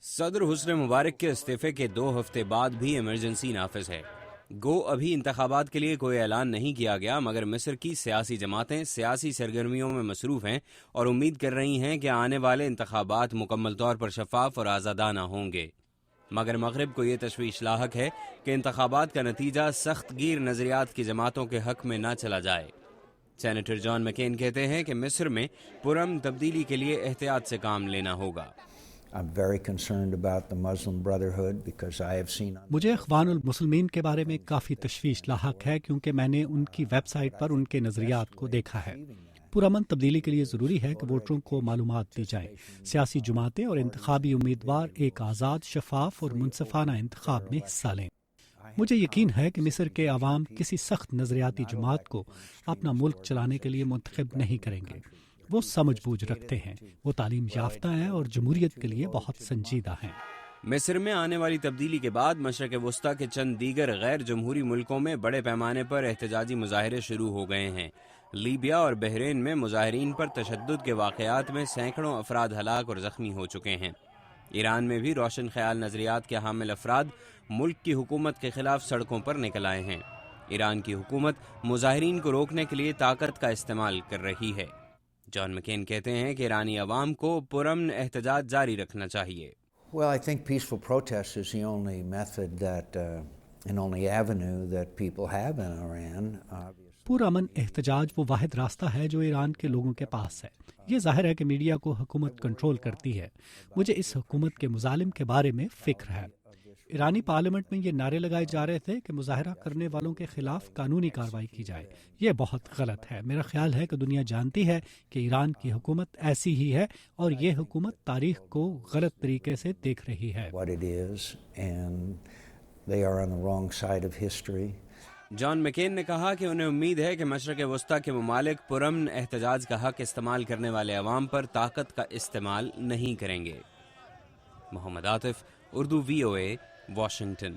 صدر حسنی مبارک کے استعفے کے 2 ہفتے بعد بھی ایمرجنسی نافذ ہے۔ گو ابھی انتخابات کے لیے کوئی اعلان نہیں کیا گیا، مگر مصر کی سیاسی جماعتیں سیاسی سرگرمیوں میں مصروف ہیں اور امید کر رہی ہیں کہ آنے والے انتخابات مکمل طور پر شفاف اور آزادانہ ہوں گے۔ مگر مغرب کو یہ تشویش لاحق ہے کہ انتخابات کا نتیجہ سخت گیر نظریات کی جماعتوں کے حق میں نہ چلا جائے۔ سینیٹر جان مکین کہتے ہیں کہ مصر میں پرامن تبدیلی کے لیے احتیاط سے کام لینا ہوگا۔ مجھے اخوان المسلمین کے بارے میں کافی تشویش لاحق ہے، کیونکہ میں نے ان کی ویب سائٹ پر ان کے نظریات کو دیکھا ہے۔ پرامن تبدیلی کے لیے ضروری ہے کہ ووٹروں کو معلومات دی جائیں، سیاسی جماعتیں اور انتخابی امیدوار ایک آزاد، شفاف اور منصفانہ انتخاب میں حصہ لیں۔ مجھے یقین ہے کہ مصر کے عوام کسی سخت نظریاتی جماعت کو اپنا ملک چلانے کے لیے منتخب نہیں کریں گے۔ وہ سمجھ بوجھ رکھتے ہیں، وہ تعلیم یافتہ ہیں اور جمہوریت کے لیے بہت سنجیدہ ہیں۔ مصر میں آنے والی تبدیلی کے بعد مشرق وسطیٰ کے چند دیگر غیر جمہوری ملکوں میں بڑے پیمانے پر احتجاجی مظاہرے شروع ہو گئے ہیں۔ لیبیا اور بحرین میں مظاہرین پر تشدد کے واقعات میں سینکڑوں افراد ہلاک اور زخمی ہو چکے ہیں۔ ایران میں بھی روشن خیال نظریات کے حامل افراد ملک کی حکومت کے خلاف سڑکوں پر نکل آئے ہیں۔ ایران کی حکومت مظاہرین کو روکنے کے لیے طاقت کا استعمال کر رہی ہے۔ جان مکین کہتے ہیں کہ ایرانی عوام کو پرامن احتجاج جاری رکھنا چاہیے۔ Well, I think peaceful protest is the only method that and only avenue that people have in Iran. پرامن احتجاج وہ واحد راستہ ہے جو ایران کے لوگوں کے پاس ہے۔ یہ ظاہر ہے کہ میڈیا کو حکومت کنٹرول کرتی ہے۔ مجھے اس حکومت کے مظالم کے بارے میں فکر ہے۔ ایرانی پارلیمنٹ میں یہ نعرے لگائے جا رہے تھے کہ مظاہرہ کرنے والوں کے خلاف قانونی کارروائی کی جائے۔ یہ بہت غلط ہے۔ میرا خیال ہے کہ دنیا جانتی ہے کہ ایران کی حکومت ایسی ہی ہے اور یہ حکومت تاریخ کو غلط طریقے سے دیکھ رہی ہے۔ جان مکین نے کہا کہ انہیں امید ہے کہ مشرق وسطیٰ کے ممالک پرامن احتجاج کا حق استعمال کرنے والے عوام پر طاقت کا استعمال نہیں کریں گے۔ محمد عاطف، اردو VOA، واشنگٹن۔